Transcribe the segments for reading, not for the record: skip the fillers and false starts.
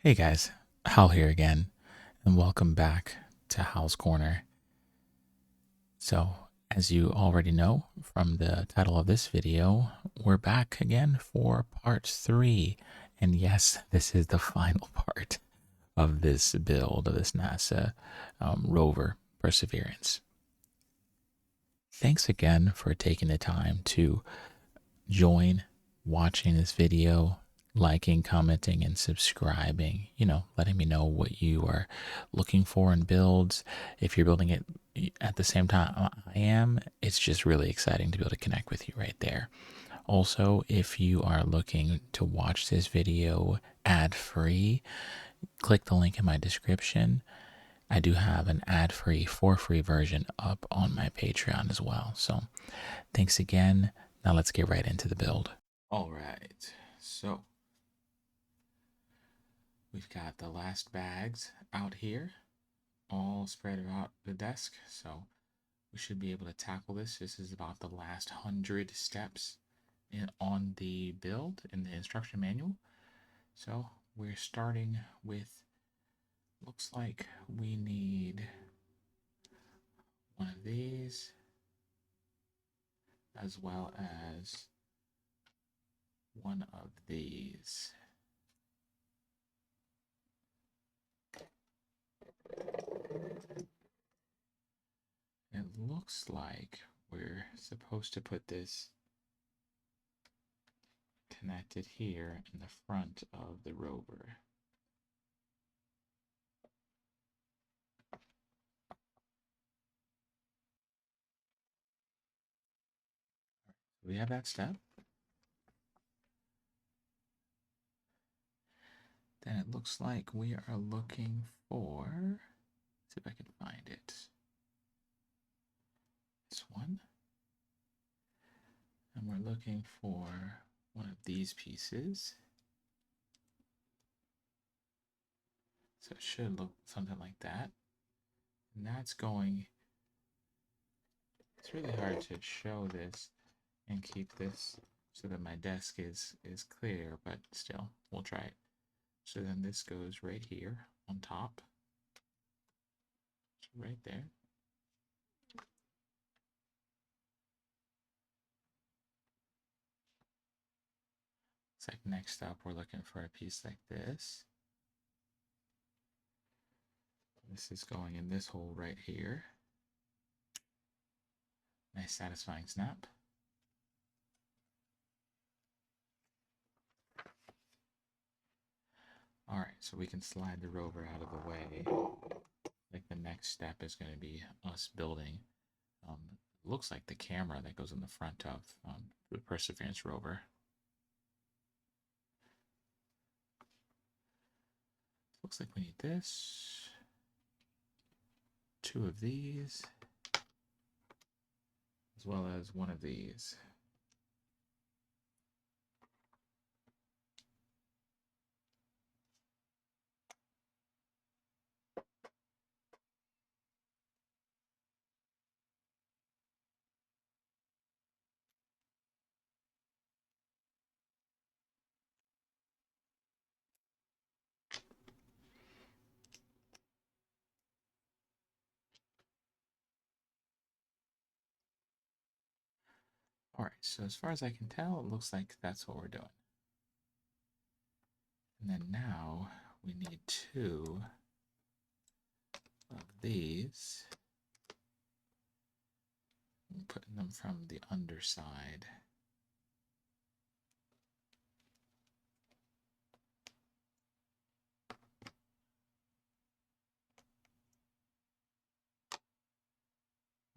Hey guys, Hal here again, and welcome back to Hal's Corner. So, as you already know from the title of this video, we're back again for part 3. And yes, this is the final part of this build of this NASA rover Perseverance. Thanks again for taking the time to join watching this video, liking, commenting, and subscribing. Letting me know what you are looking for in builds. If you're building it at the same time I am, it's just really exciting to be able to connect with you right there. Also, if you are looking to watch this video ad-free, click the link in my description. I do have an ad-free, for free version up on my Patreon as well. So thanks again. Now let's get right into the build. All right, so we've got the last bags out here, all spread out the desk. So we should be able to tackle this. This is about the last 100 steps on the build in the instruction manual. So we're starting with, looks like we need one of these, as well as one of these. It looks like we're supposed to put this connected here in the front of the rover. We have that step. Then it looks like we are looking for, let's see if I can find it. This one. And we're looking for one of these pieces. So it should look something like that. And that's going, it's really hard to show this and keep this so that my desk is clear, but still, we'll try it. So then this goes right here on top. So right there. It's like next up, we're looking for a piece like this. This is going in this hole right here. Nice satisfying snap. All right, so we can slide the rover out of the way. Like the next step is going to be us building. Looks like the camera that goes in the front of the Perseverance rover. Looks like we need this. Two of these, as well as one of these. All right, so as far as I can tell, it looks like that's what we're doing. And then now we need two of these. I'm putting them from the underside.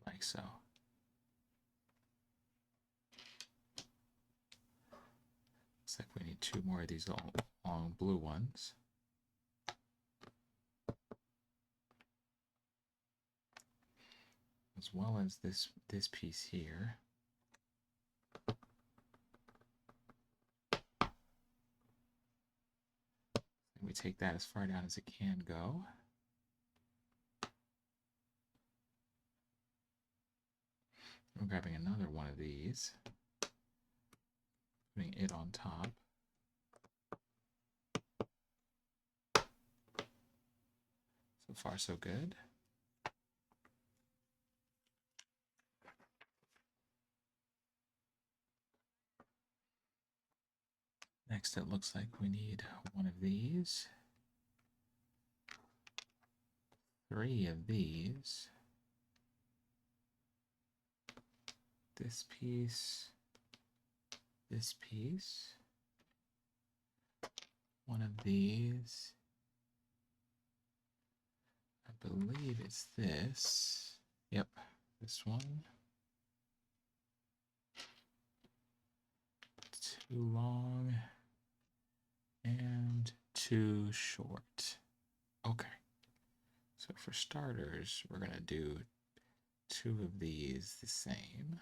Like so. Looks like we need two more of these long blue ones. As well as this piece here. And we take that as far down as it can go. I'm grabbing another one of these, putting it on top. So far, so good. Next, it looks like we need one of these, 3 of these, this piece, one of these. I believe it's this. Yep, this one. Too long and too short. Okay. So for starters, we're going to do 2 of these the same.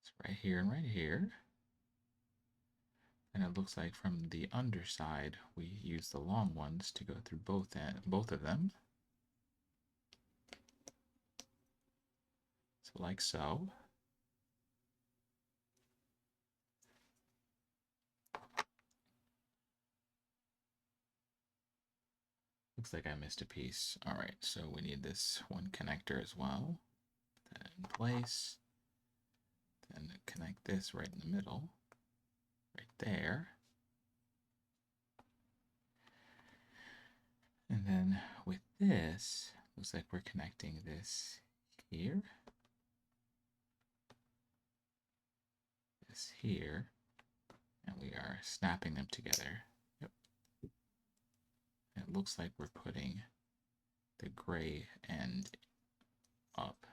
It's right here and right here. And it looks like from the underside, we use the long ones to go through both of them. So like so. Looks like I missed a piece. All right, so we need this one connector as well. Put that in place. Then connect this right in the middle, right there. And then with this, looks like we're connecting this here, this here, and we are snapping them together. Yep. And it looks like we're putting the gray end up.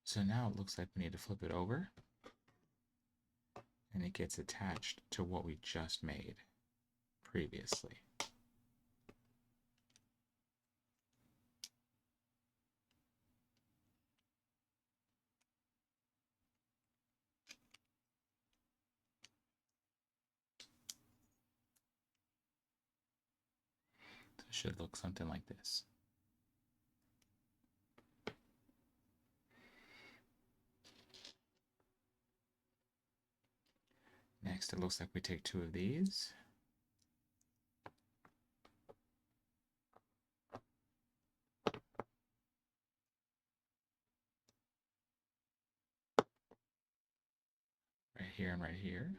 So now it looks like we need to flip it over, and it gets attached to what we just made previously. So it should look something like this. Next, it looks like we take 2 of these. Right here and right here.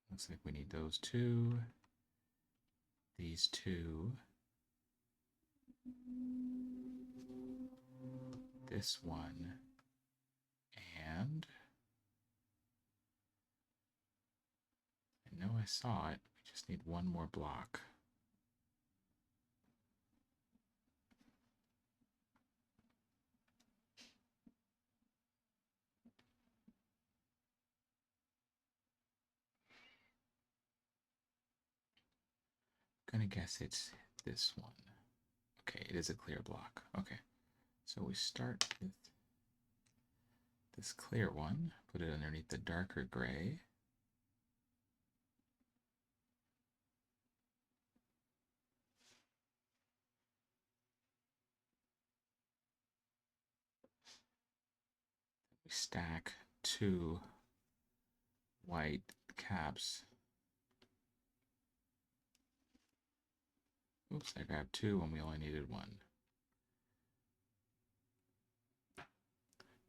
Looks like we need those 2, these 2, this one, and I know I saw it. We just need one more block. I'm gonna guess it's this one. Okay, it is a clear block. Okay, so we start with this clear one, put it underneath the darker gray. We stack 2 white caps. Oops, I grabbed 2 when we only needed 1.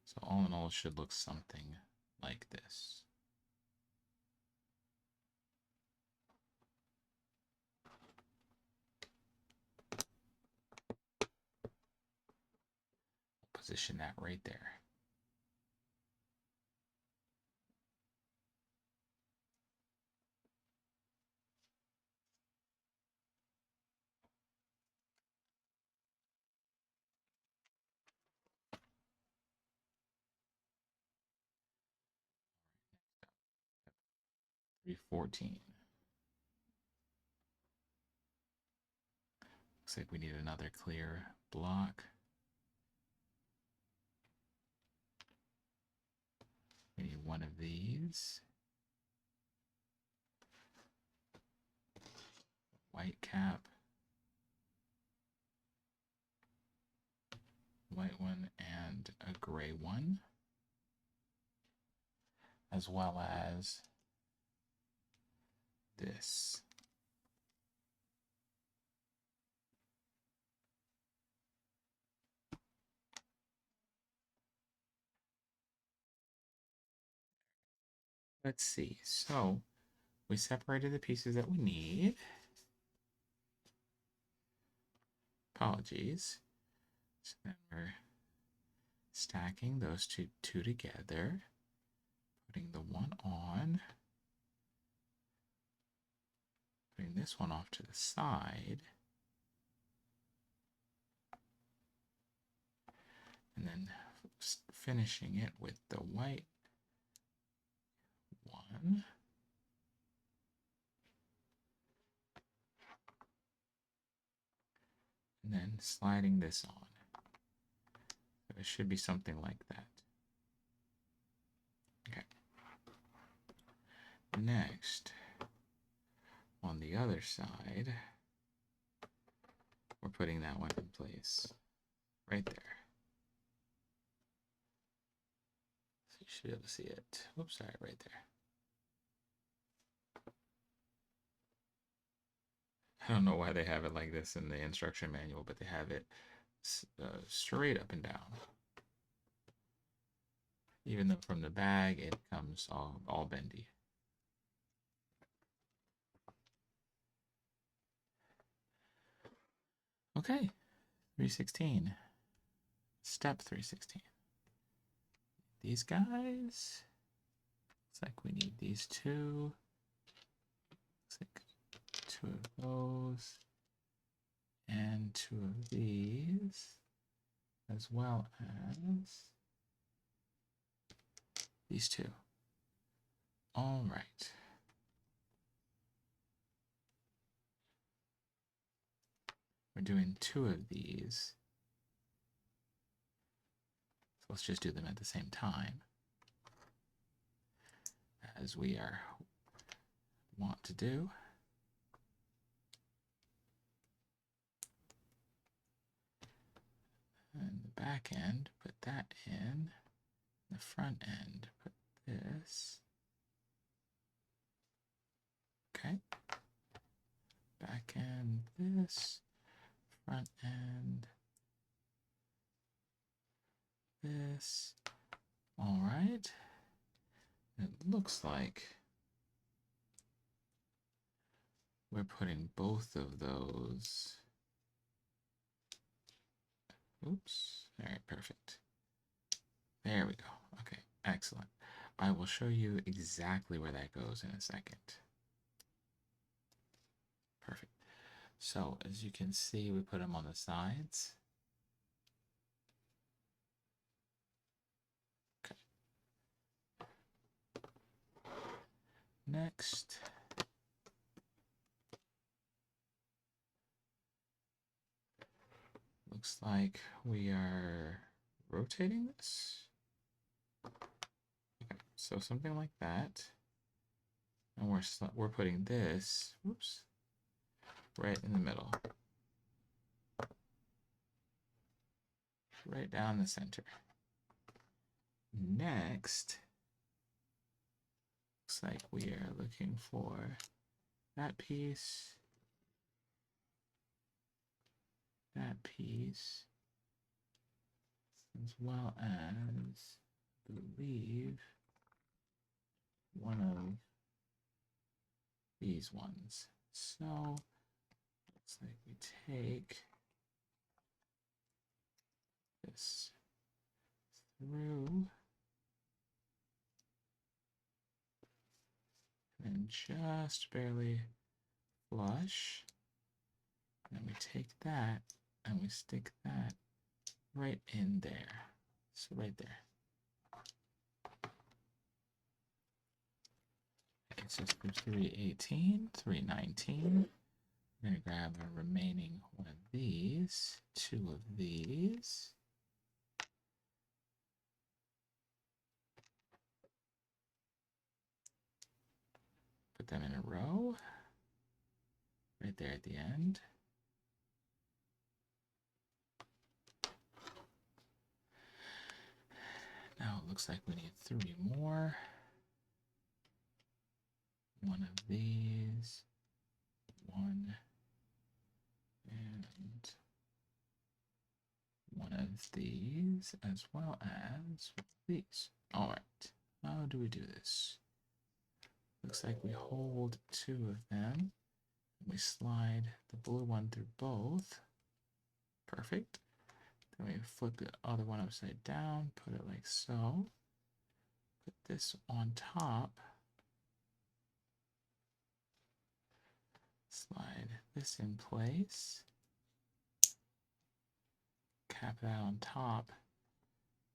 So all in all, it should look something like this. Position that right there. Looks Looks like we need another clear block. We need one of these. White cap. White one and a gray one. As well as this. Let's see. So we separated the pieces that we need. Apologies. So then we're stacking those two together, putting the one on, putting this one off to the side, and then finishing it with the white one. And then sliding this on. So it should be something like that. Okay. Next, on the other side, we're putting that one in place. Right there. So you should be able to see it. Oops, sorry, right there. I don't know why they have it like this in the instruction manual, but they have it straight up and down. Even though from the bag it comes all bendy. Okay, 316. Step 316. These guys. Looks like we need these two. Looks like two of those. And two of these. As well as these two. All right. We're doing two of these. So let's just do them at the same time, as we want to do. And the back end, put that in. The front end, put this. Okay. Back end, this. Front end, this. All right. It looks like we're putting both of those. Oops. All right, perfect. There we go. Okay, excellent. I will show you exactly where that goes in a second. Perfect. So as you can see, we put them on the sides. Okay. Next, looks like we are rotating this. Okay, so something like that. And we're putting this, whoops, right in the middle. Right down the center. Next, looks like we are looking for that piece, as well as, I believe, one of these ones. So, looks like we take this through and just barely flush. And then we take that and we stick that right in there. So right there. Okay, so 318, 319. We're going to grab a remaining one of these, two of these. Put them in a row, right there at the end. Now it looks like we need three more. One of these, one, and one of these, as well as these. All right, how do we do this? Looks like we hold two of them. We slide the blue one through both. Perfect. Then we flip the other one upside down, put it like so. Put this on top. Slide this in place. Cap that on top.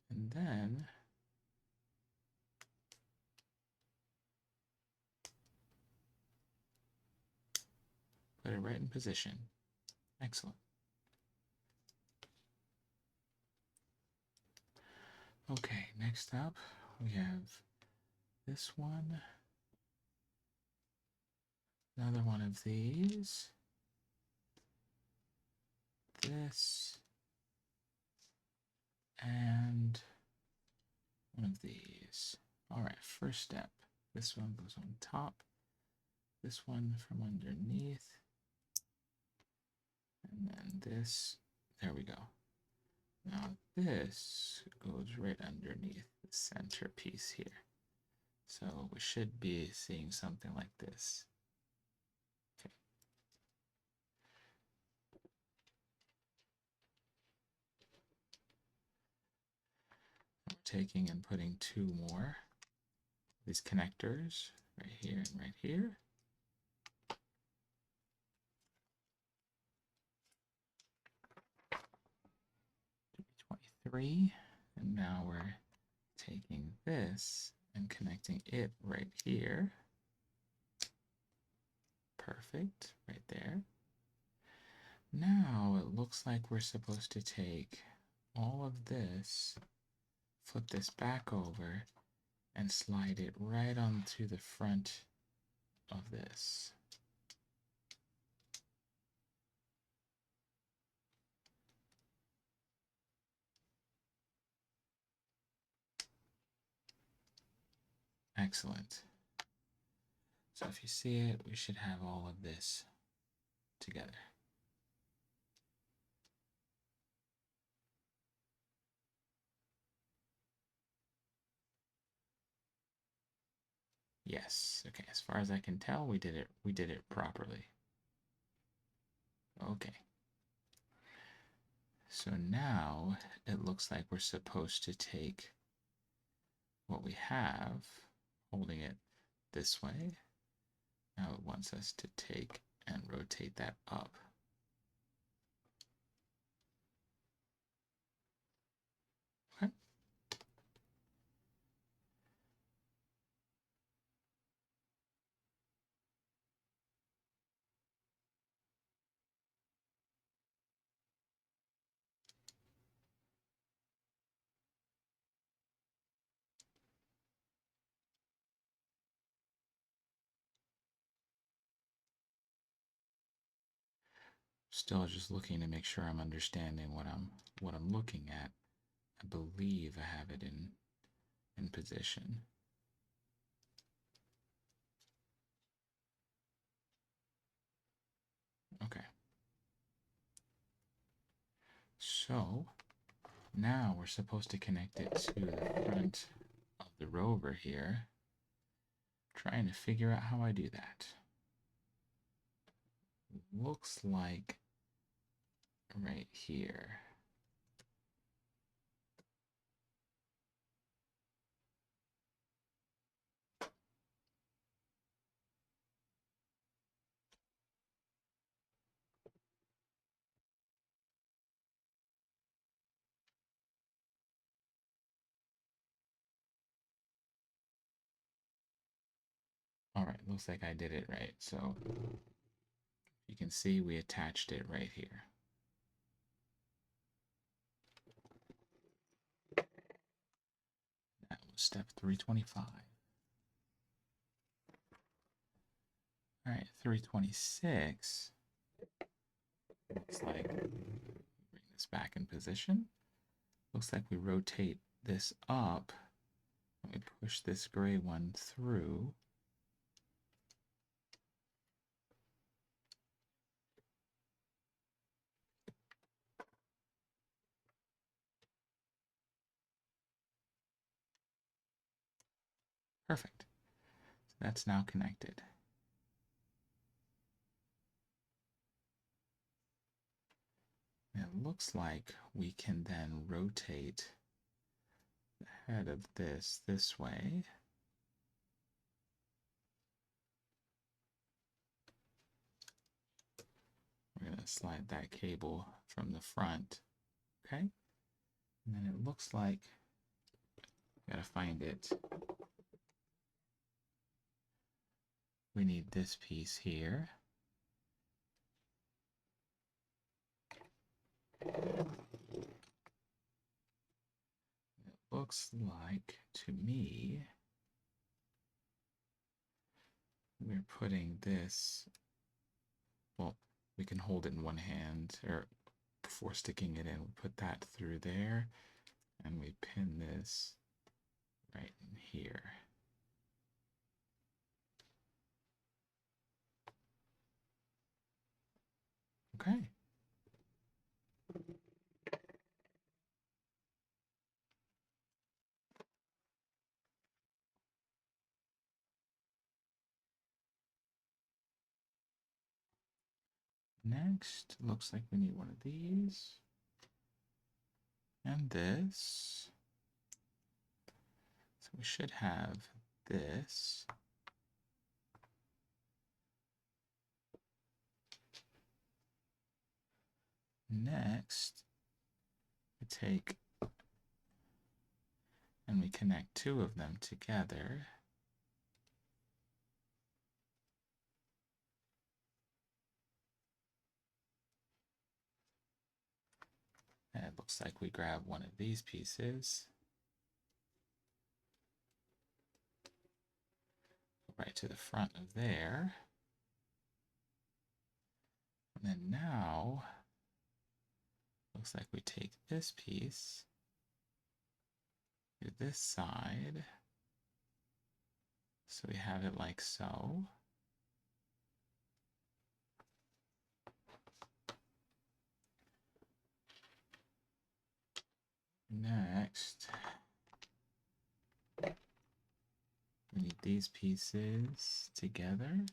And then put it right in position. Excellent. Okay, next up we have this one. Another one of these. This. And one of these. All right, first step. This one goes on top. This one from underneath. And then this. There we go. Now this goes right underneath the center piece here. So we should be seeing something like this. Okay. We're taking and putting two more of these connectors right here and right here. To be 23. And now we're taking this and connecting it right here. Perfect, right there. Now it looks like we're supposed to take all of this, flip this back over, and slide it right onto the front of this. Excellent. So if you see it, we should have all of this together. Yes. Okay, as far as I can tell, we did it properly. Okay. So now it looks like we're supposed to take what we have, holding it this way. Now it wants us to take and rotate that up. Okay. Still just looking to make sure I'm understanding what I'm looking at. I believe I have it in position. Okay. So now we're supposed to connect it to the front of the rover here. Trying to figure out how I do that. Looks like right here. All right, looks like I did it right. So You can see we attached it right here. That was step 325. All right, 326. Looks like bring this back in position. Looks like we rotate this up. And we push this gray one through. Perfect. So that's now connected. And it looks like we can then rotate the head of this way. We're going to slide that cable from the front. Okay. And then it looks like, gotta find it. We need this piece here. It looks like, to me, we're putting this, well, we can hold it in one hand, or before sticking it in, we put that through there, and we pin this right in here. Okay. Next, looks like we need one of these. And this. So we should have this. Next, we take and we connect two of them together. And it looks like we grab one of these pieces, right to the front of there. And then now, looks like we take this piece to this side. So we have it like so. Next, we need these pieces together.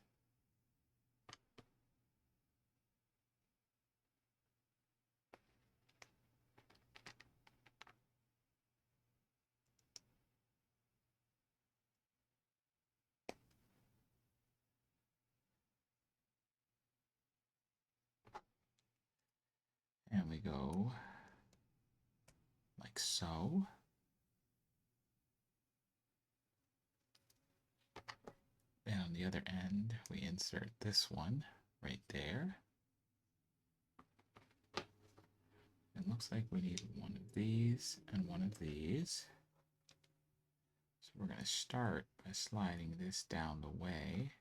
And we go like so. And on the other end, we insert this one right there. It looks like we need one of these and one of these. So we're going to start by sliding this down the way.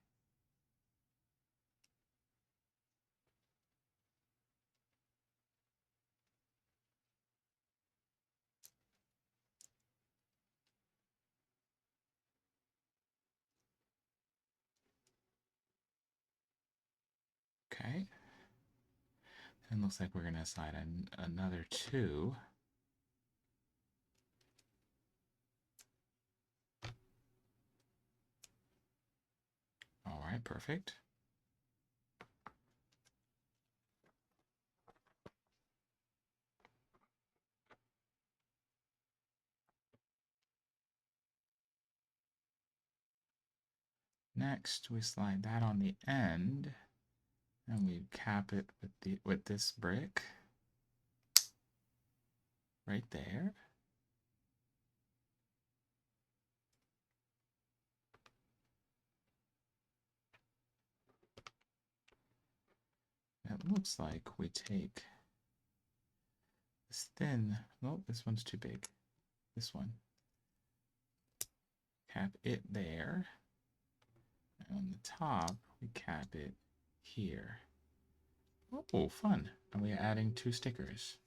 Okay. And looks like we're going to slide another two. All right, perfect. Next, we slide that on the end, and we cap it with this brick right there. it looks like we take this thin, oh, this one's too big. This one. Cap it there. And on the top, we cap it here. Oh, fun. And we're adding 2 stickers.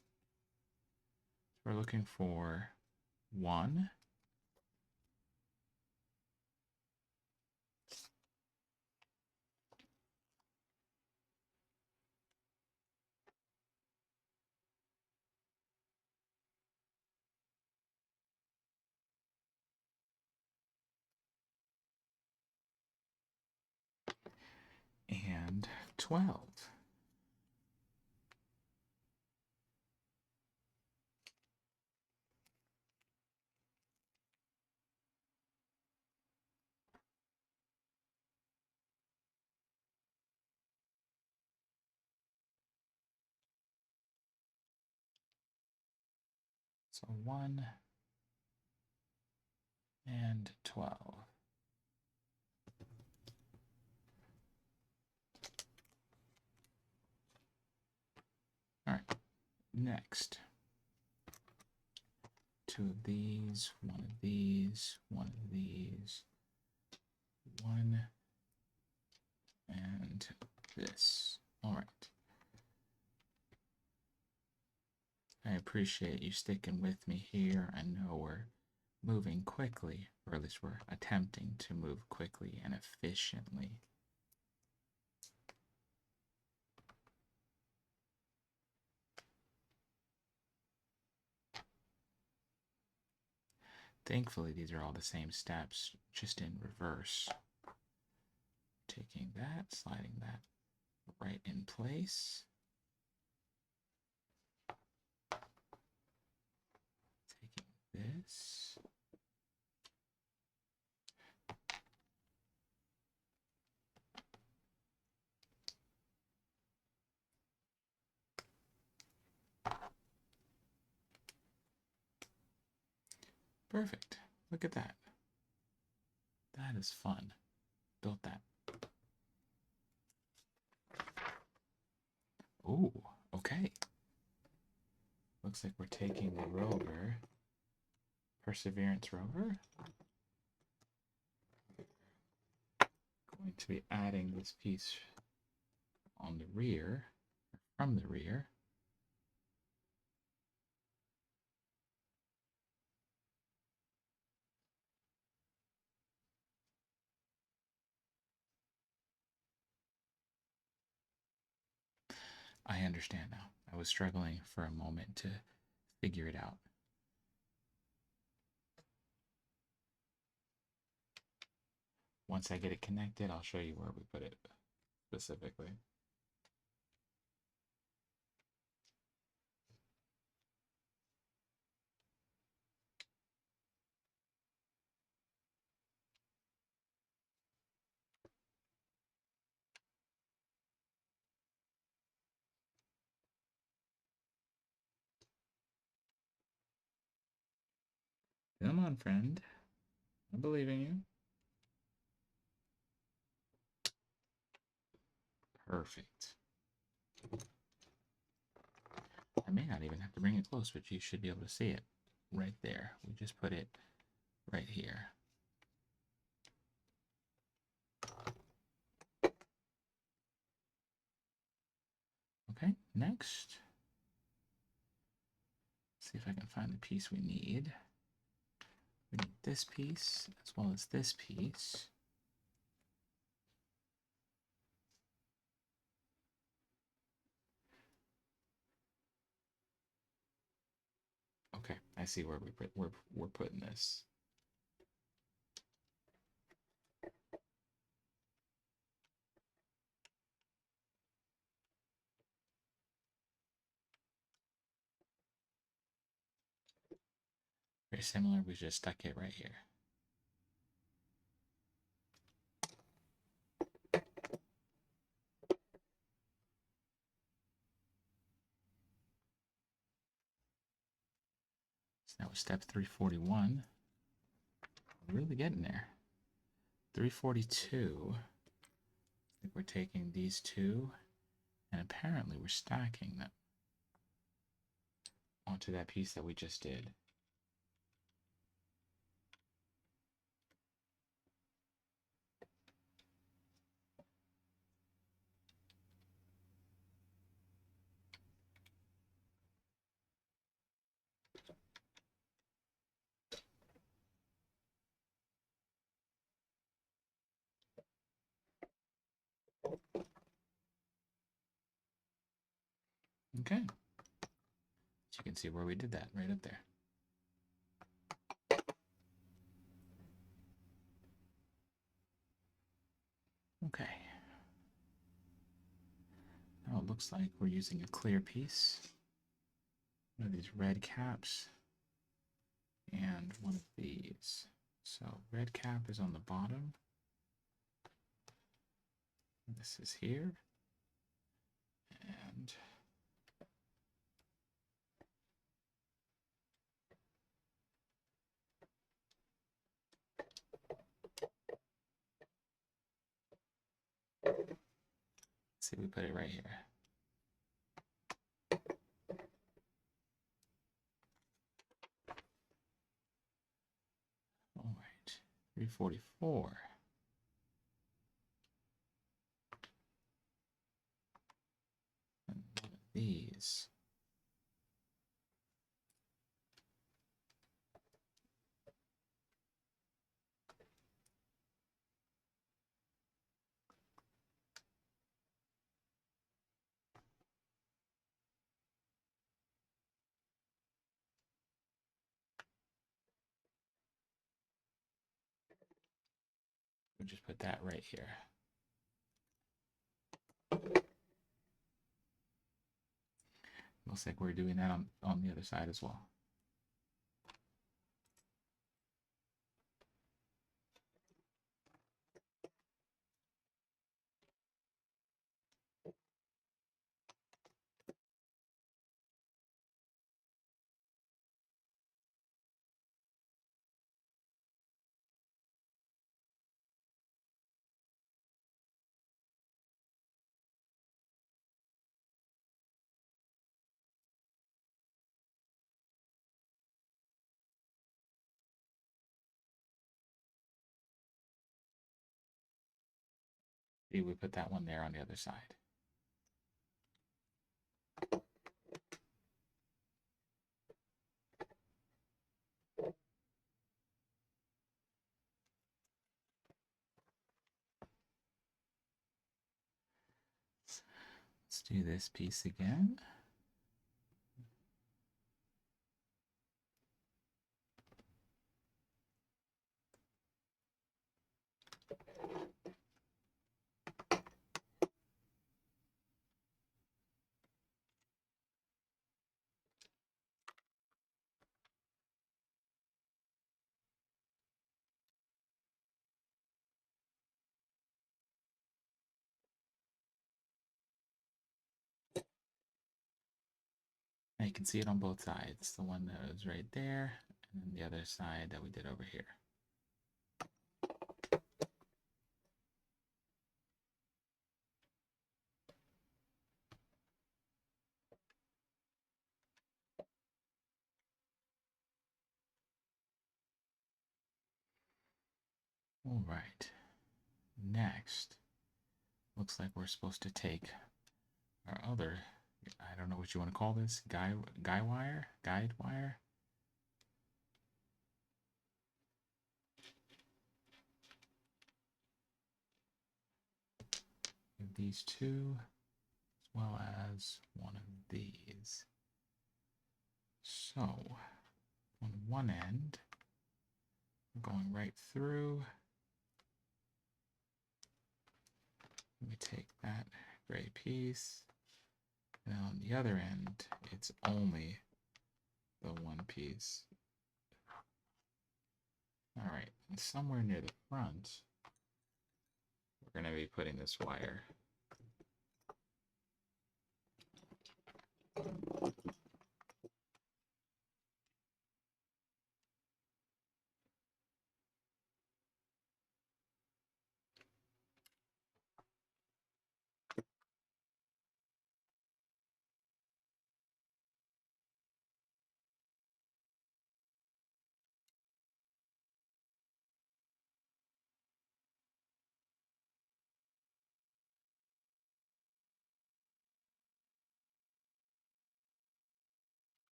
So we're looking for 1. And 12. So 1 and 12. All right, next. 2 of these, 1 of these, 1 of these, 1, and this. All right. I appreciate you sticking with me here. I know we're moving quickly, or at least we're attempting to move quickly and efficiently. Thankfully, these are all the same steps, just in reverse. Taking that, sliding that right in place. Taking this. Perfect. Look at that. That is fun. Built that. Oh, okay. Looks like we're taking the rover, Perseverance rover. Going to be adding this piece on the rear, from the rear. I understand now. I was struggling for a moment to figure it out. Once I get it connected, I'll show you where we put it specifically. Come on, friend. I believe in you. Perfect. I may not even have to bring it close, but you should be able to see it right there. We just put it right here. Okay, next. See if I can find the piece we need. We need this piece as well as this piece. Okay, I see where we're putting this. Very similar, we just stuck it right here. So now with step 341, we're really getting there. 342, I think we're taking these 2 And apparently we're stacking them onto that piece that we just did. Okay. So you can see where we did that, right up there. Okay. Now it looks like we're using a clear piece. One of these red caps and one of these. So red cap is on the bottom. This is here. And let's see, we put it right here. All right, 344. And one of these. We'll just put that right here. Looks like we're doing that on the other side as well. See, we put that one there on the other side. Let's do this piece again. Now you can see it on both sides. The one that was right there, and then the other side that we did over here. All right. Next, looks like we're supposed to take our other, I don't know what you want to call this, guide wire. Give these two, as well as one of these. So, on one end, we're going right through. Let me take that gray piece. And on the other end, it's only the one piece. All right, and somewhere near the front, we're going to be putting this wire.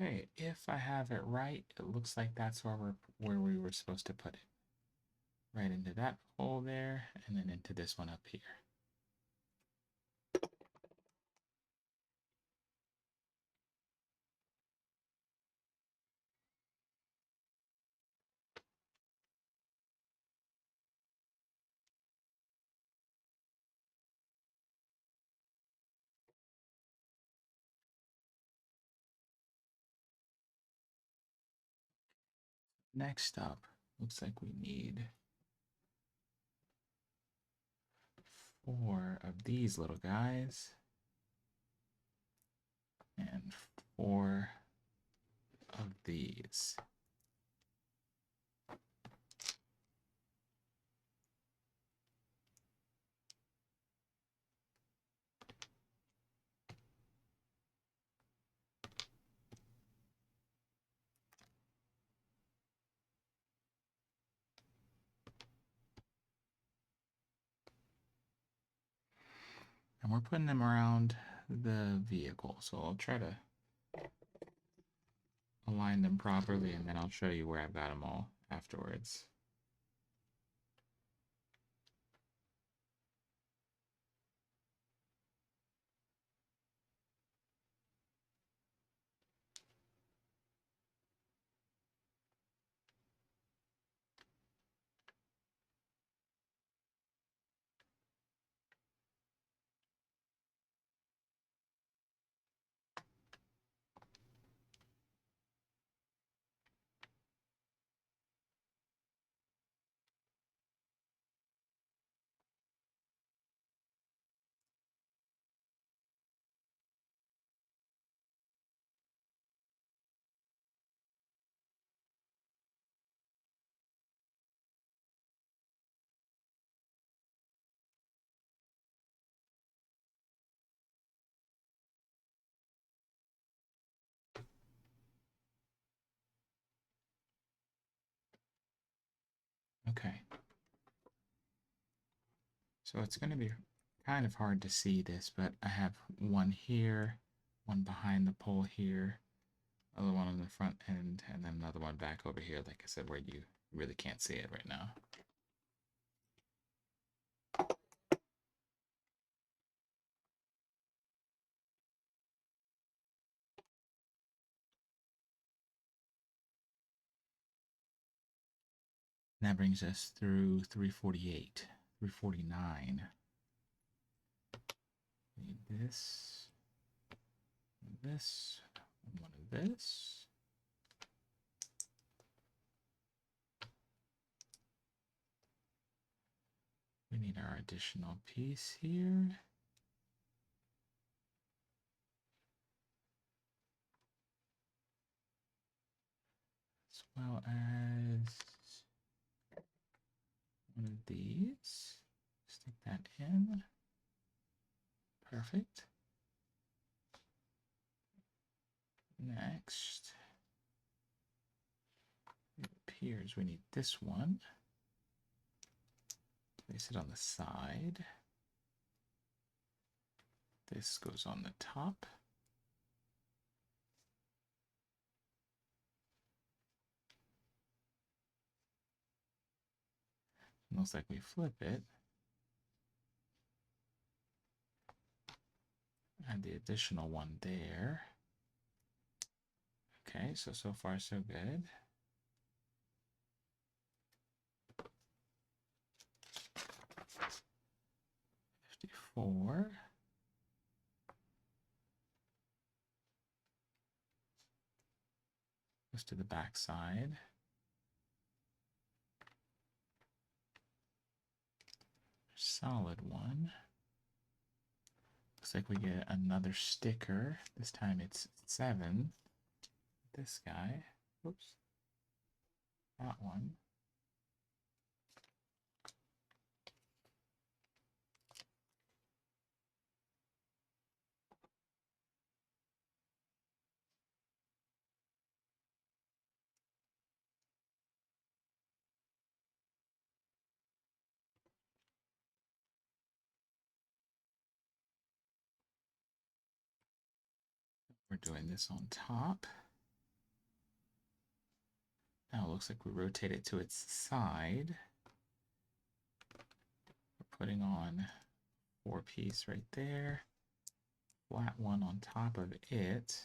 Okay, if I have it right, it looks like that's where we were supposed to put it. Right into that hole there, and then into this one up here. Next up, looks like we need 4 of these little guys and 4 of these. And we're putting them around the vehicle. So I'll try to align them properly, and then I'll show you where I've got them all afterwards. Okay. So it's going to be kind of hard to see this, but I have one here, one behind the pole here, other one on the front end, and then another one back over here, like I said, where you really can't see it right now. And that brings us through 348, 349. Need this, this, and one of this. We need our additional piece here. As well as one of these. Stick that in. Perfect. Next, it appears we need this one. Place it on the side. This goes on the top. Looks like we flip it. Add the additional one there. Okay, so far so good. 54. Goes to the back side. Solid one. Looks like we get another sticker. This time it's 7. This guy. Oops. That one. We're doing this on top. Now it looks like we rotate it to its side. We're putting on 4-piece right there. Flat one on top of it.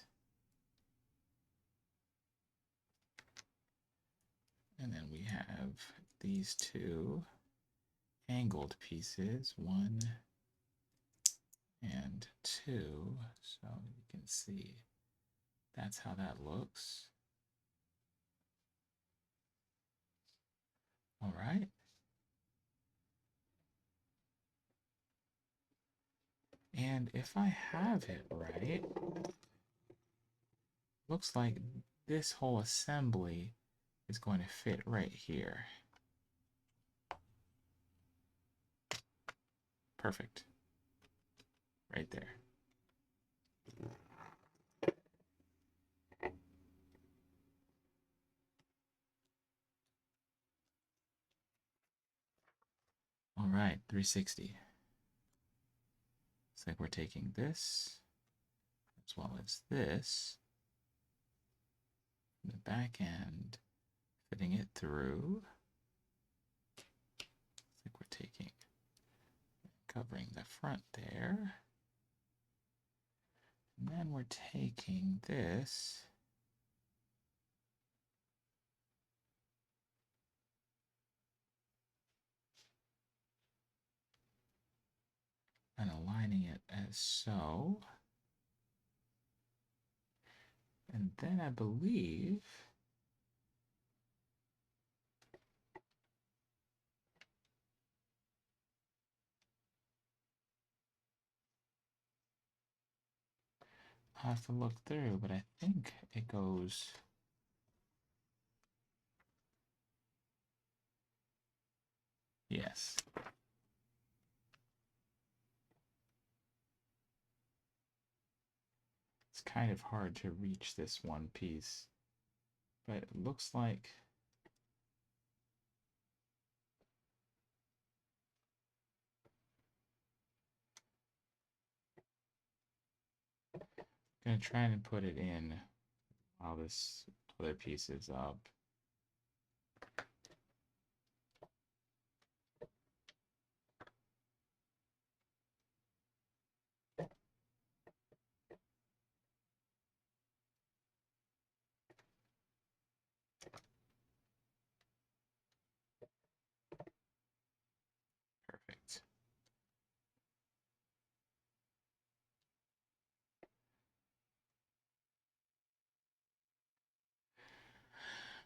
And then we have these two angled pieces, 1 and 2. So you can see that's how that looks. All right. And if I have it right, looks like this whole assembly is going to fit right here. Perfect. Right there. All right, 360. Looks like we're taking this as well as this, the back end, fitting it through. Looks like we're taking, covering the front there. And then we're taking this and aligning it as so. And then I believe I have to look through, but I think it goes. Yes. It's kind of hard to reach this one piece, but it looks like I'm gonna try and put it in while this other piece is up. Perfect.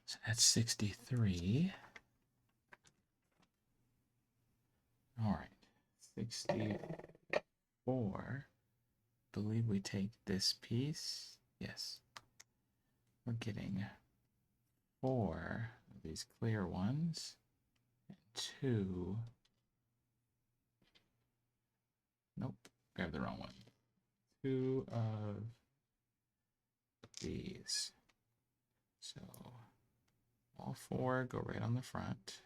So that's 63. All right, 64. I believe we take this piece. Yes. We're getting 4 of these clear ones and 2. Nope, grabbed the wrong one. 2 of these. So all 4 go right on the front.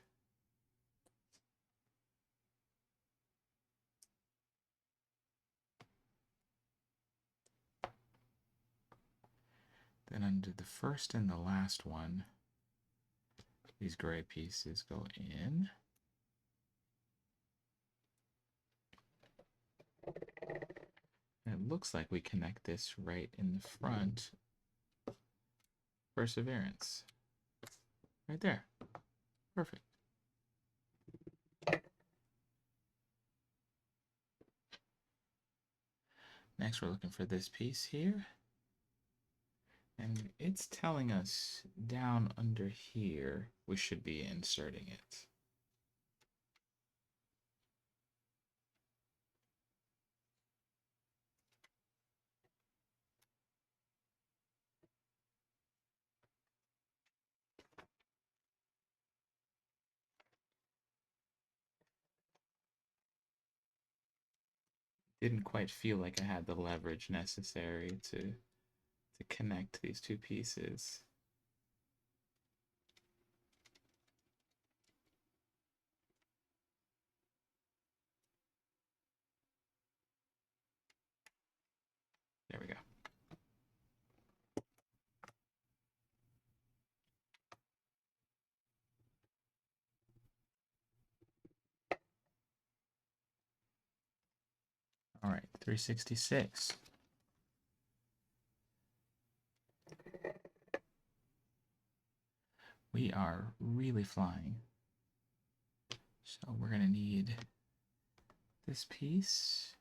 Then under the first and the last one, these gray pieces go in. And it looks like we connect this right in the front. Perseverance. Right there. Perfect. Next, we're looking for this piece here. And it's telling us down under here, we should be inserting it. Didn't quite feel like I had the leverage necessary to connect these two pieces. There we go. 366. We are really flying. So we're going to need this piece,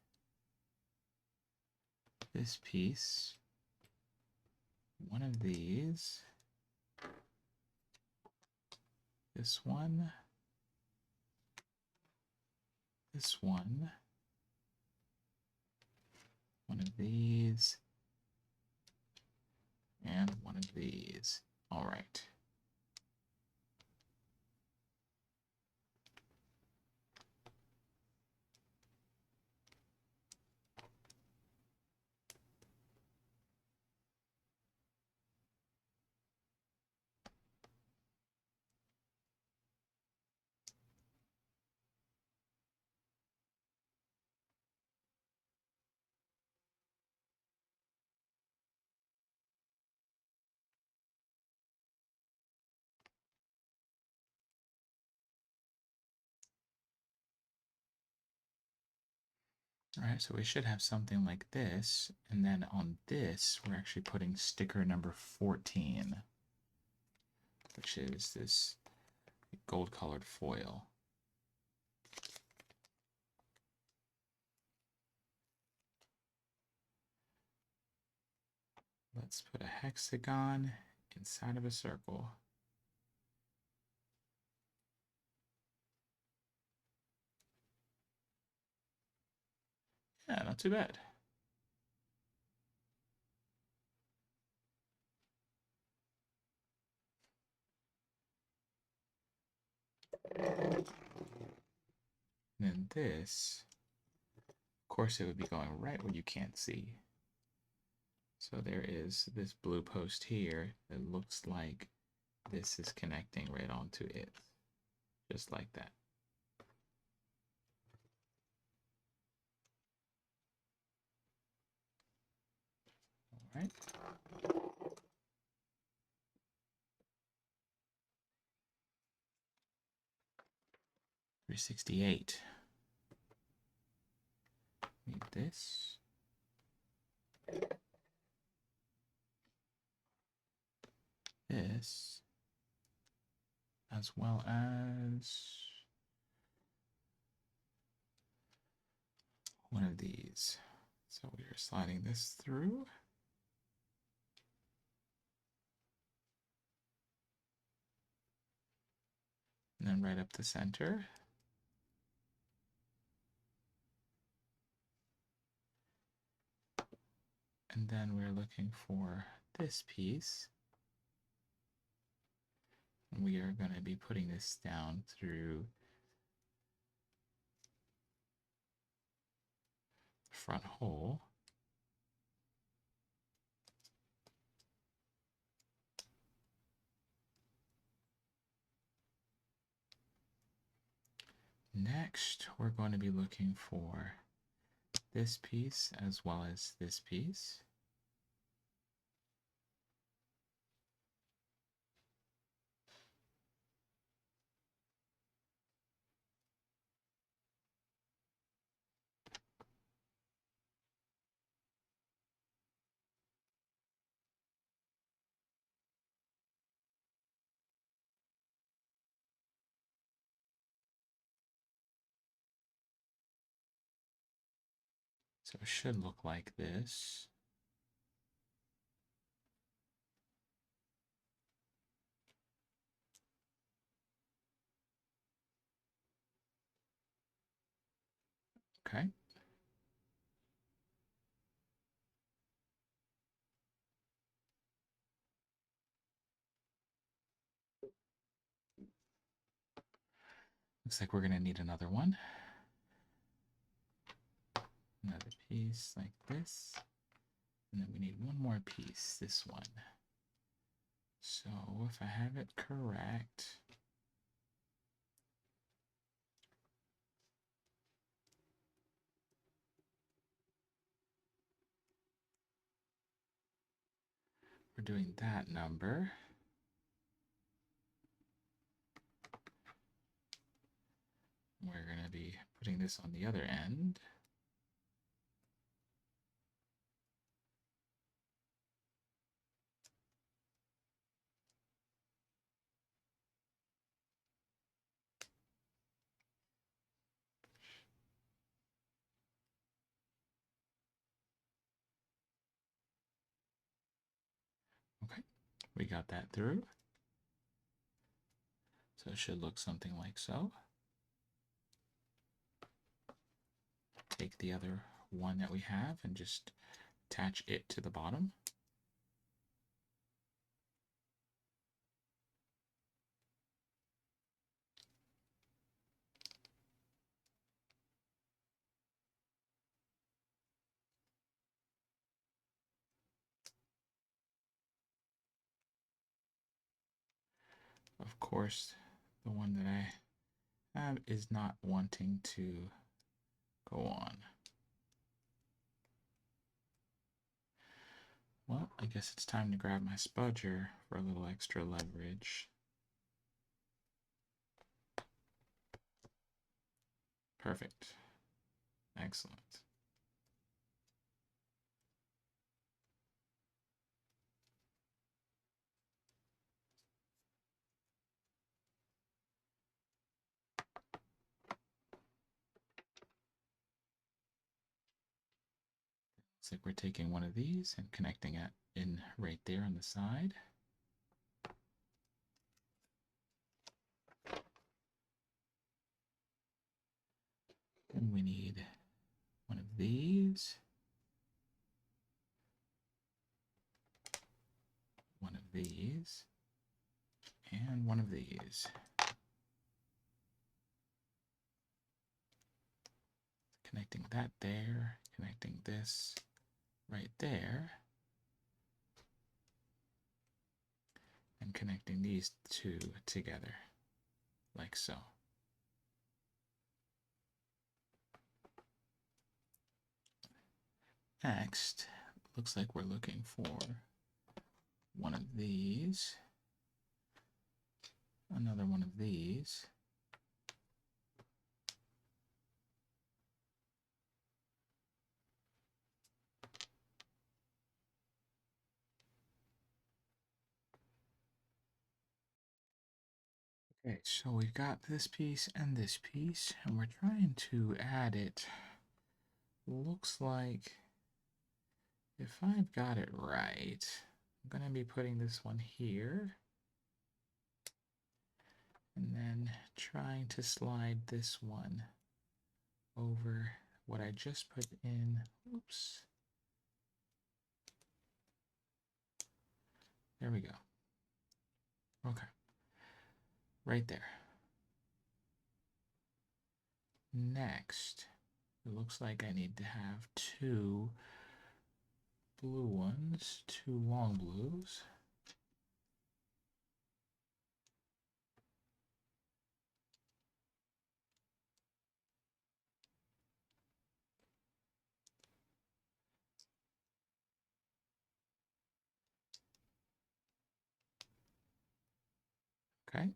one of these, this one, one of these, and one of these. All right. All right, so we should have something like this, and then on this, we're actually putting sticker number 14, which is this gold-colored foil. Let's put a hexagon inside of a circle. Yeah, not too bad. And then this, of course, it would be going right where you can't see. So there is this blue post here that looks like this is connecting right onto it, just like that. All right. 368. Need this. This. As well as one of these. So we are sliding this through. And then right up the center. And then we're looking for this piece. And we are going to be putting this down through the front hole. Next, we're going to be looking for this piece as well as this piece. So it should look like this. Okay. Looks like we're going to need another one. Another piece like this. And then we need one more piece, this one. So if I have it correct, we're doing that number. We're going to be putting this on the other end. we got that through. So it should look something like so. Take the other one that we have and just attach it to the bottom. Of course, the one that I have is not wanting to go on. Well, I guess it's time to grab my spudger for a little extra leverage. Perfect. Excellent. Looks like we're taking one of these and connecting it in right there on the side. And we need one of these, one of these, and one of these. Connecting that there, connecting this right there, and connecting these two together, like so. Next, looks like we're looking for one of these, another one of these, okay, so we've got this piece, and we're trying to add it. Looks like, if I've got it right, I'm going to be putting this one here, and then trying to slide this one over what I just put in. Oops. There we go. Okay. Right there. Next, it looks like I need to have two blue ones, two long blues. Okay.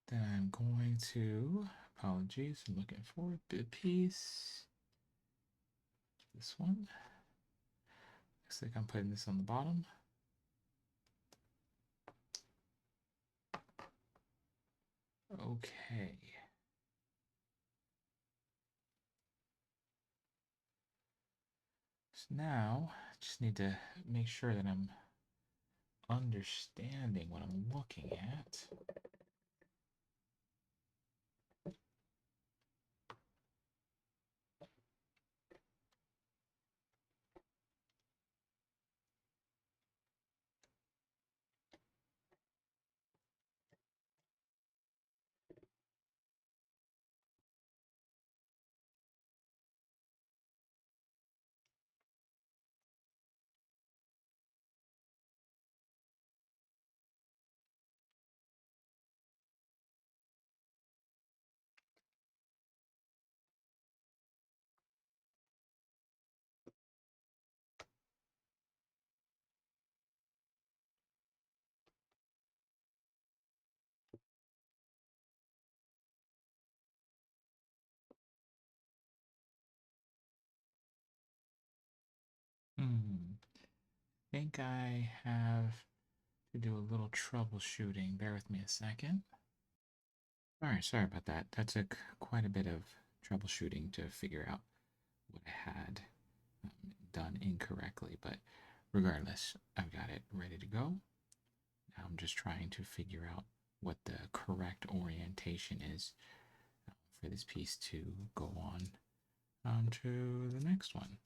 Then I'm going to, apologies, I'm looking for the piece. This one. Looks like I'm putting this on the bottom. Okay. So now, I just need to make sure that I'm understanding what I'm looking at. Think I have to do a little troubleshooting. Bear with me a second. All right, sorry about that. That took quite a bit of troubleshooting to figure out what I had done incorrectly, but regardless, I've got it ready to go. Now I'm just trying to figure out what the correct orientation is for this piece to go on to the next one.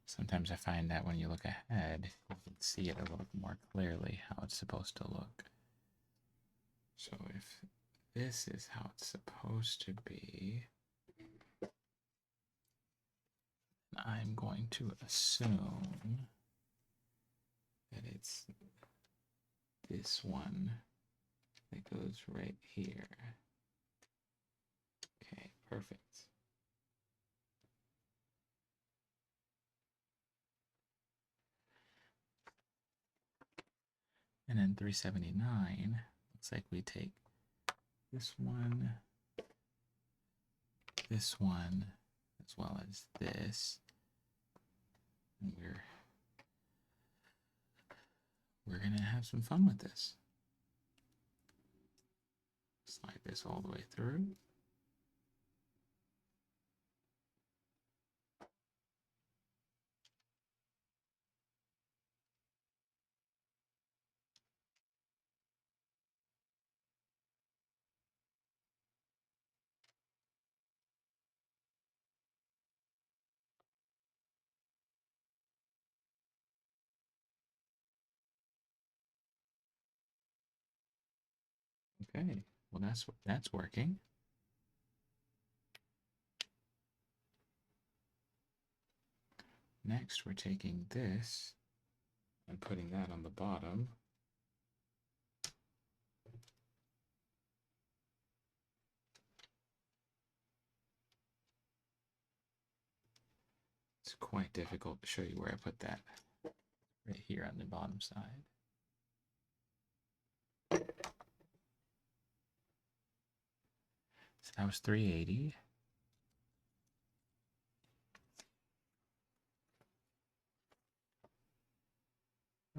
Sometimes I find that when you look ahead, you can see it a little more clearly how it's supposed to look. So if this is how it's supposed to be, I'm going to assume that it's this one that goes right here. Okay, perfect. And then 379, looks like we take this one, as well as this, and we're gonna have some fun with this. Slide this all the way through. Okay, well that's working. Next, we're taking this and putting that on the bottom. It's quite difficult to show you where I put that. Right here on the bottom side. So that was 380.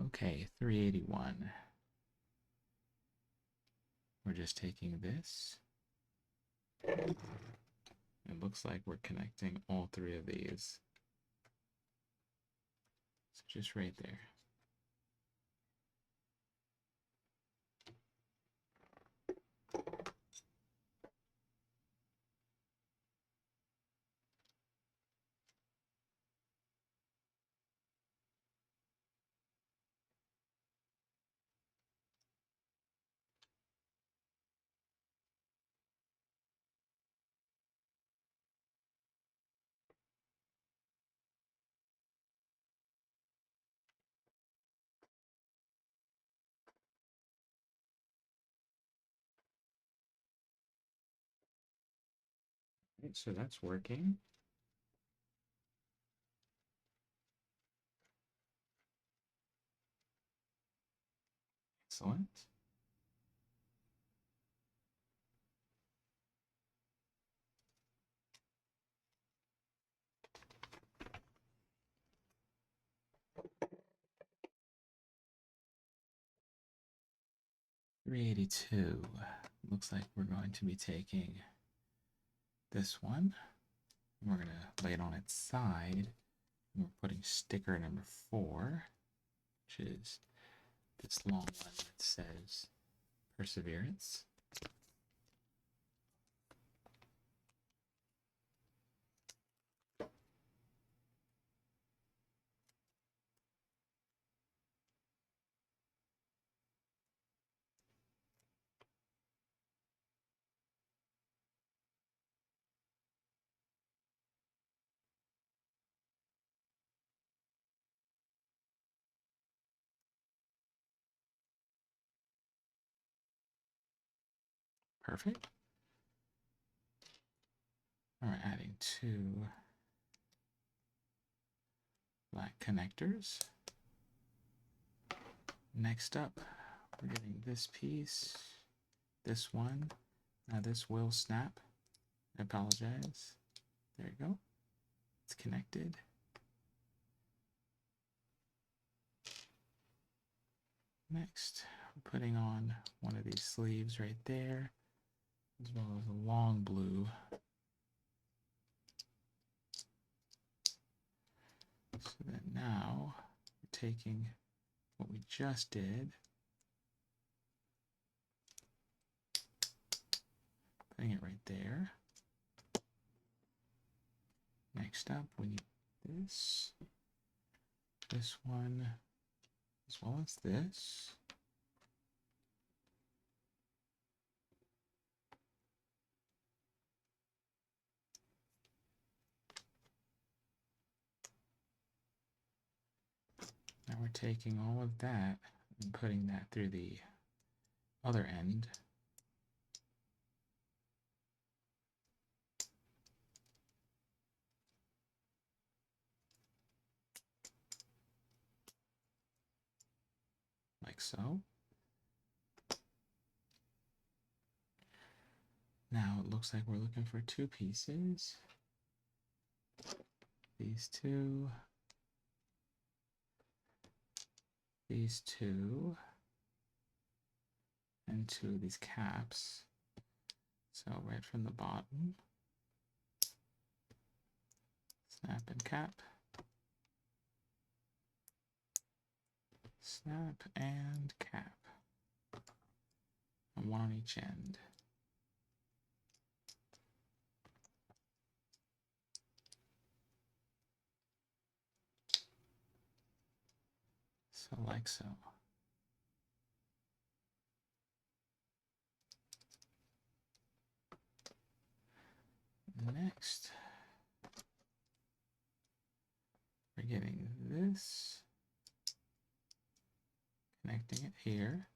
Okay, 381. We're just taking this. It looks like we're connecting all three of these. So just right there. Right, so that's working. Excellent. $382. Looks like we're going to be taking this one. We're going to lay it on its side. And we're putting sticker number 4, which is this long one that says Perseverance. Perfect. All right, adding 2 black connectors. Next up, we're getting this piece, this one. Now this will snap. I apologize. There you go. It's connected. Next, we're putting on one of these sleeves right there, as well as a long blue. So then now we're taking what we just did, putting it right there. Next up, we need this one, as well as this. Now we're taking all of that and putting that through the other end. Like so. Now it looks like we're looking for two pieces. These two. These two. And two of these caps. So right from the bottom. Snap and cap. Snap and cap. And one on each end. So like so. Next, we're getting this, connecting it here,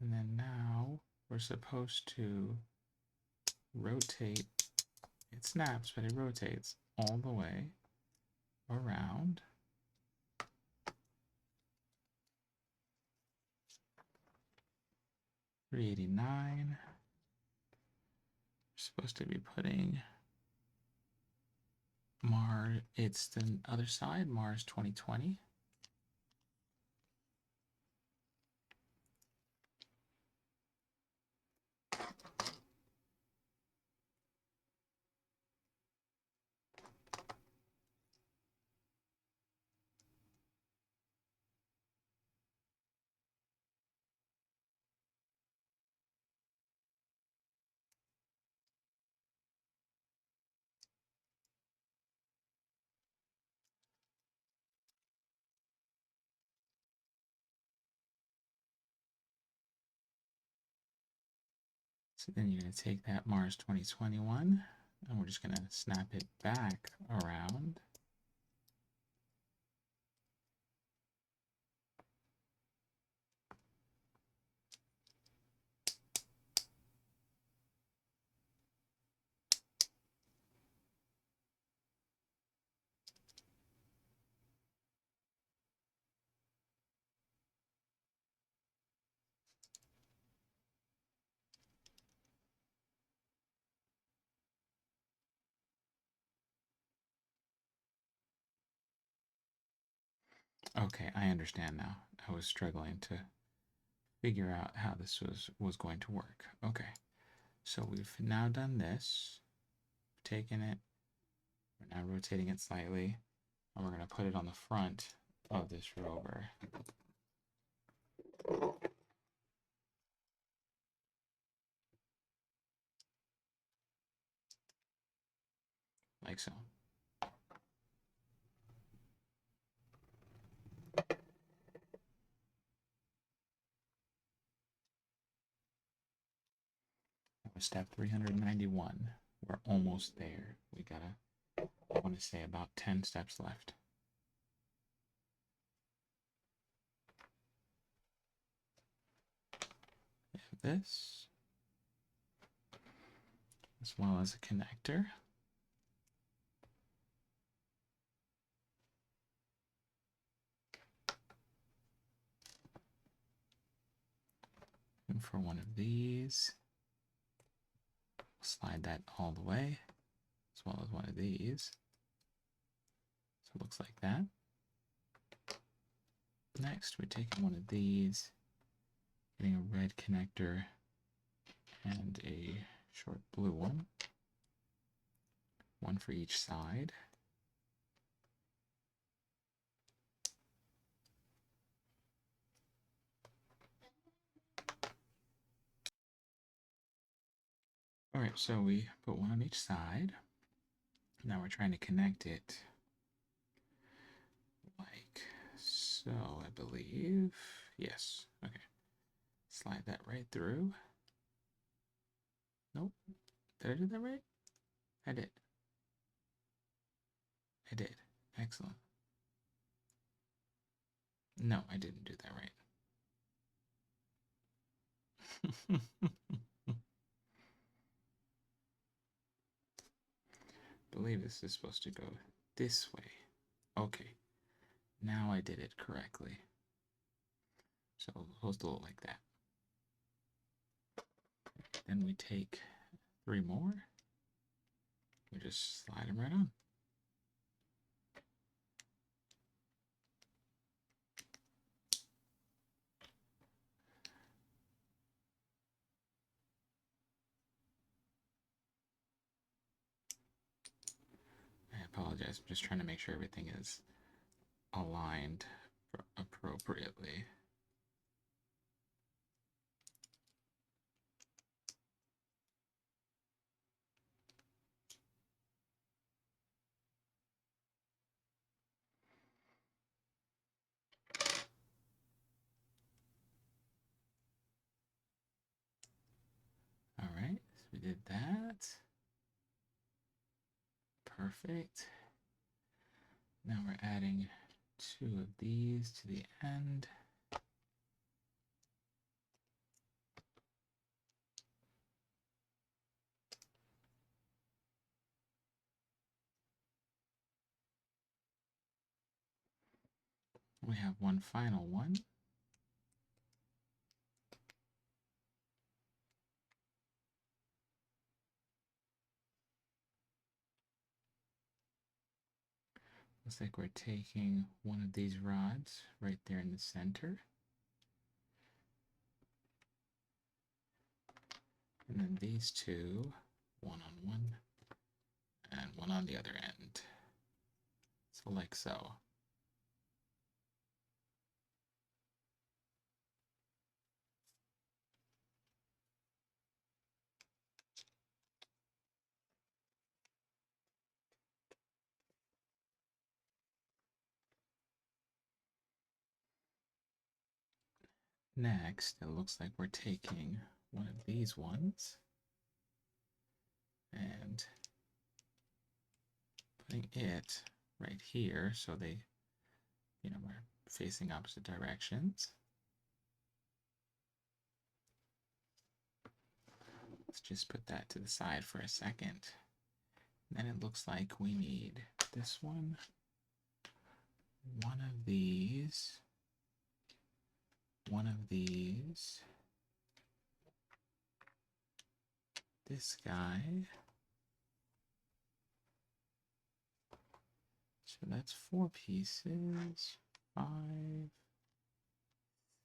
and then now we're supposed to rotate. It snaps, but it rotates all the way around. $389. We're supposed to be putting Mars, it's the other side, Mars 2020. So then you're going to take that Mars 2021 and we're just going to snap it back around. Okay, I understand now. I was struggling to figure out how this was going to work. Okay, so we've now done this, taken it, we're now rotating it slightly, and we're going to put it on the front of this rover. Like so. Step 391. We're almost there. We gotta, I want to say about 10 steps left. We have this, as well as a connector. And for one of these, slide that all the way, as well as one of these. So it looks like that. Next, we're taking one of these Getting a red connector and a short blue one. One for each side. All right, so we put one on each side. Now we're trying to connect it like so, I believe. Yes, okay. Slide that right through. Nope. Did I do that right? I did. I did. Excellent. No, I didn't do that right. Believe this is supposed to go this way. Okay, now I did it correctly. So it's supposed to look like that. Then we take 3 more. We just slide them right on. I apologize. I'm just trying to make sure everything is aligned appropriately. All right, so we did that. Perfect. Now we're adding 2 of these to the end. We have one final one. Looks like we're taking one of these rods right there in the center. And then these 2, one on one and one on the other end. So like so. Next, it looks like we're taking one of these ones and putting it right here so they, we're facing opposite directions. Let's just put that to the side for a second. Then it looks like we need this one of these, one of these, this guy. So that's 4 pieces, 5,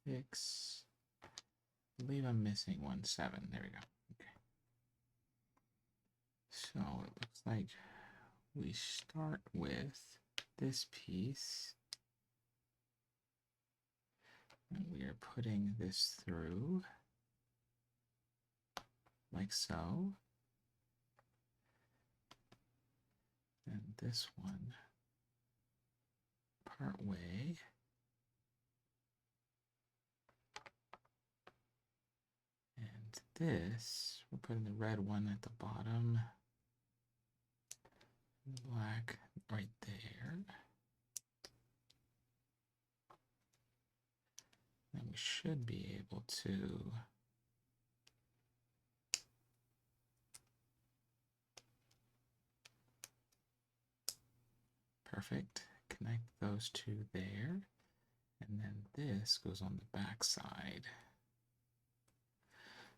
6, I believe I'm missing 1, 7, there we go. Okay. So it looks like we start with this piece, and we are putting this through like so, and this one part way, and this we're putting the red one at the bottom, the black right there. And we should be able to perfect connect those 2 there, and then this goes on the back side.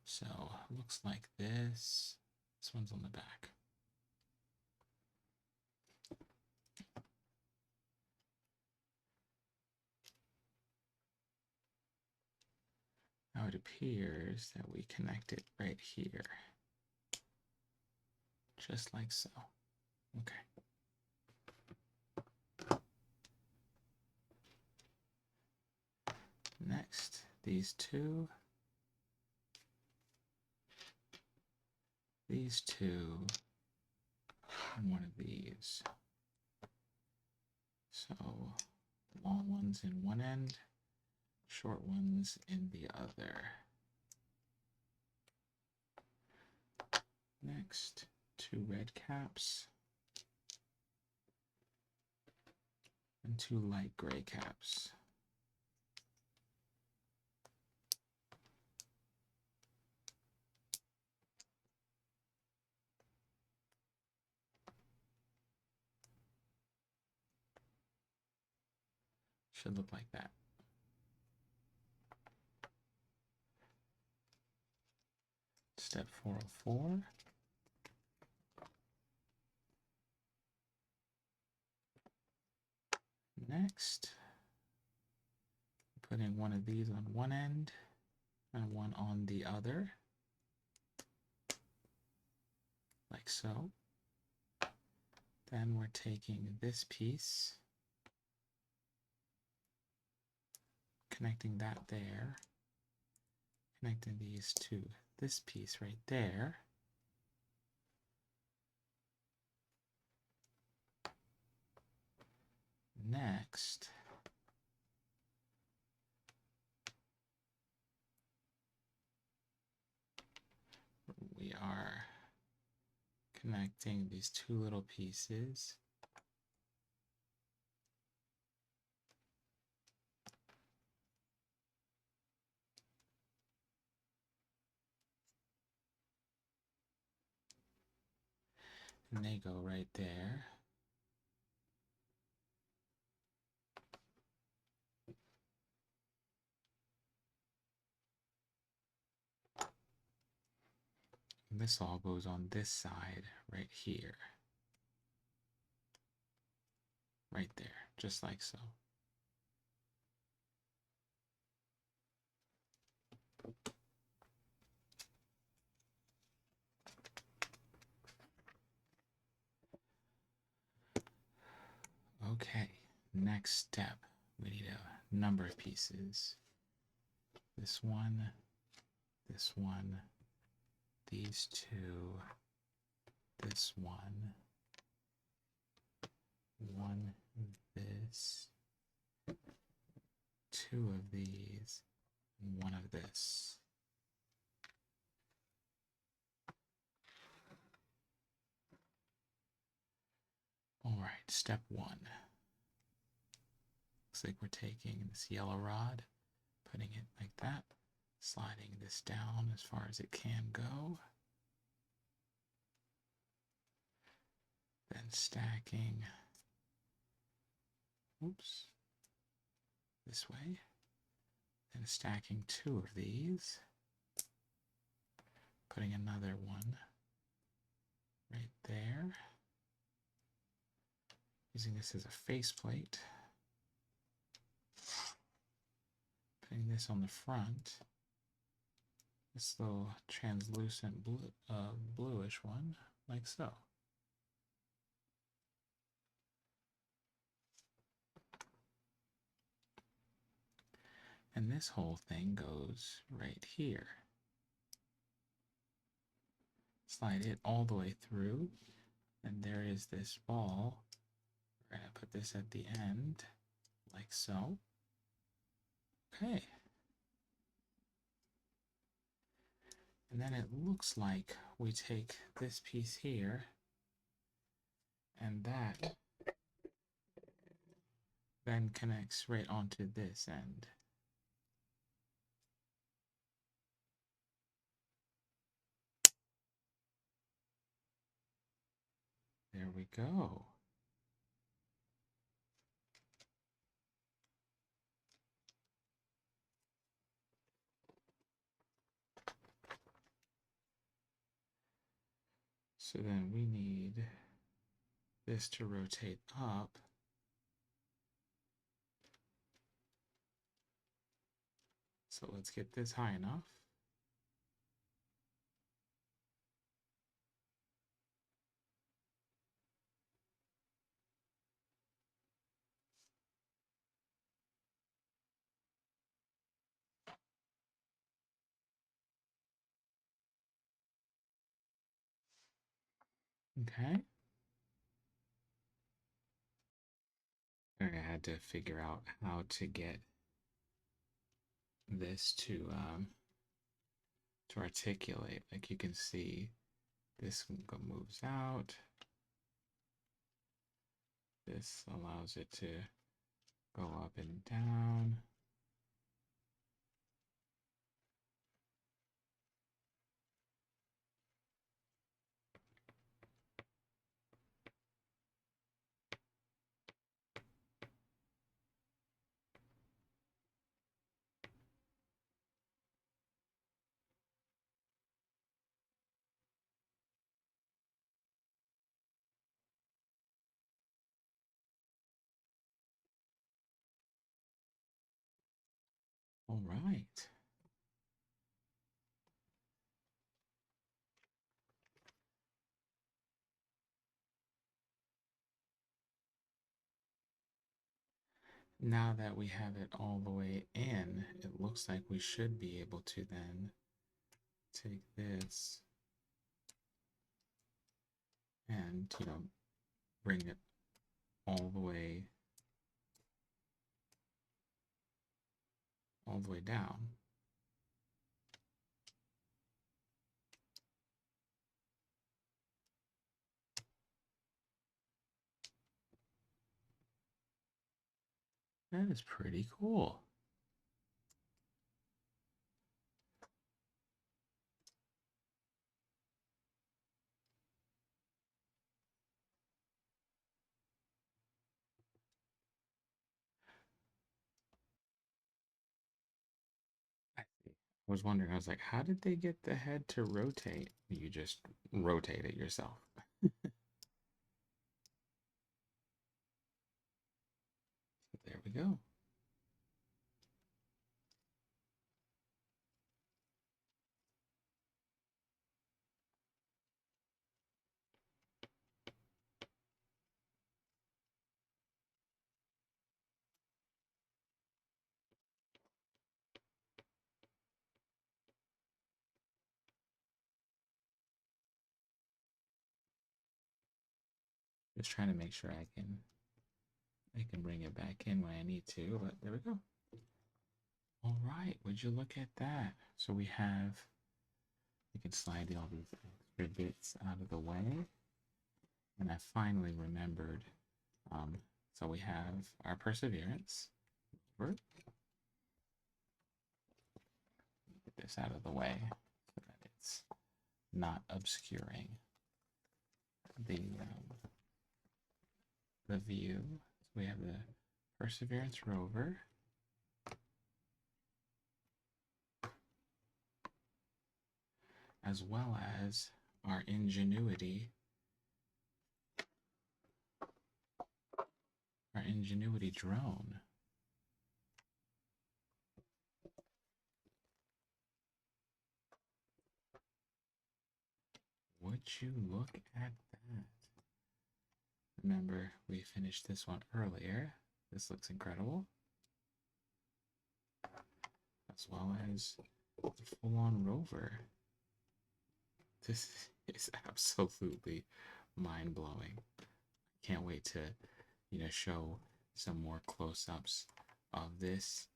So looks like this one's on the back. Now it appears that we connect it right here, just like so. Okay. Next, these two, and one of these. So long ones in one end, short ones in the other. Next, two red caps and two light gray caps. Should look like that. Step 404. Next, putting one of these on one end and one on the other, like so. Then we're taking this piece, connecting that there, connecting these to this piece right there. Next, we are connecting these two little pieces. And they go right there. And this all goes on this side right here. Right there, just like so. Okay, next step, we need a number of pieces. This one, these two, this one of this, two of these, and one of this. All right, step one. Looks like we're taking this yellow rod, putting it like that, sliding this down as far as it can go, then stacking, this way, then stacking two of these, putting another one right there, using this as a faceplate, putting this on the front, this little translucent bluish one, like so. And this whole thing goes right here. Slide it all the way through, and there is this ball. We're going to put this at the end, like so. Okay. And then it looks like we take this piece here, and that then connects right onto this end. There we go. So then we need this to rotate up. So let's get this high enough. Okay. I had to figure out how to get this to articulate. Like you can see, this moves out. This allows it to go up and down. All right. Now that we have it all the way in, it looks like we should be able to then take this and, bring it all the way down. That is pretty cool. I see. I was wondering, I was like, how did they get the head to rotate? You just rotate it yourself. There we go. Just trying to make sure I can bring it back in when I need to, but there we go. All right, would you look at that? So we can slide all these extra bits out of the way. And I finally remembered. So we have our Perseverance. Get this out of the way so that it's not obscuring the view. So we have the Perseverance rover, as well as our Ingenuity drone. Would you look at that? Remember, we finished this one earlier. This looks incredible. As well as the full-on rover. This is absolutely mind-blowing. Can't wait to, show some more close-ups of this.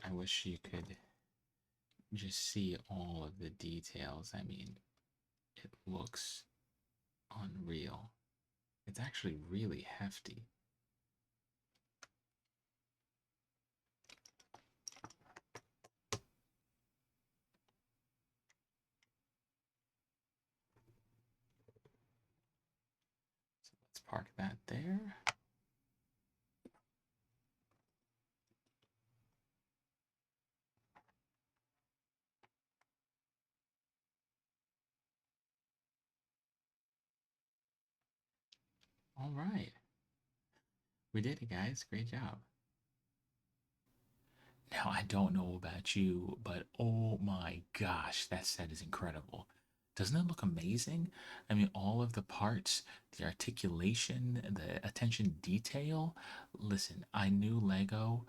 I wish you could just see all of the details. I mean, it looks unreal. It's actually really hefty. So let's park that there. All right. We did it, guys. Great job. Now, I don't know about you, but oh my gosh, that set is incredible. Doesn't it look amazing? I mean, all of the parts, the articulation, the attention detail. Listen, I knew Lego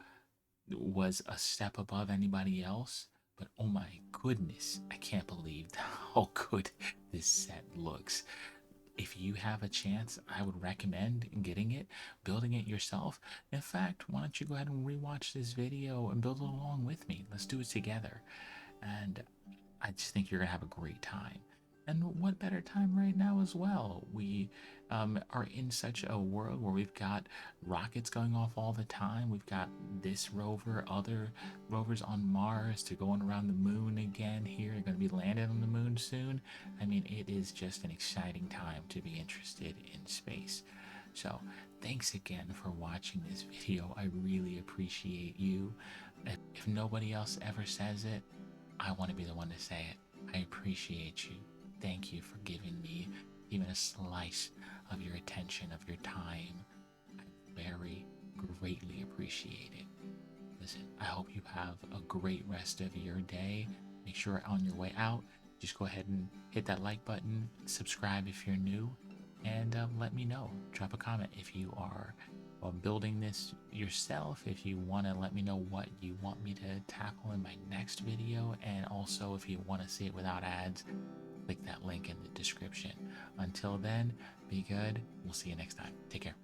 was a step above anybody else, but oh my goodness, I can't believe how good this set looks. If you have a chance, I would recommend getting it, building it yourself. In fact, why don't you go ahead and rewatch this video and build it along with me? Let's do it together. And I just think you're gonna have a great time. And what better time right now as well? We are in such a world where we've got rockets going off all the time. We've got this rover, other rovers on Mars to going around the moon again here. You're going to be landing on the moon soon. I mean, it is just an exciting time to be interested in space. So, thanks again for watching this video. I really appreciate you. If nobody else ever says it, I want to be the one to say it. I appreciate you. Thank you for giving me even a slice of your attention, of your time. I very greatly appreciate it. Listen, I hope you have a great rest of your day. Make sure on your way out, just go ahead and hit that like button, subscribe if you're new, and let me know. Drop a comment if you are building this yourself, if you want to let me know what you want me to tackle in my next video, and also if you want to see it without ads, click that link in the description. Until then, be good. We'll see you next time. Take care.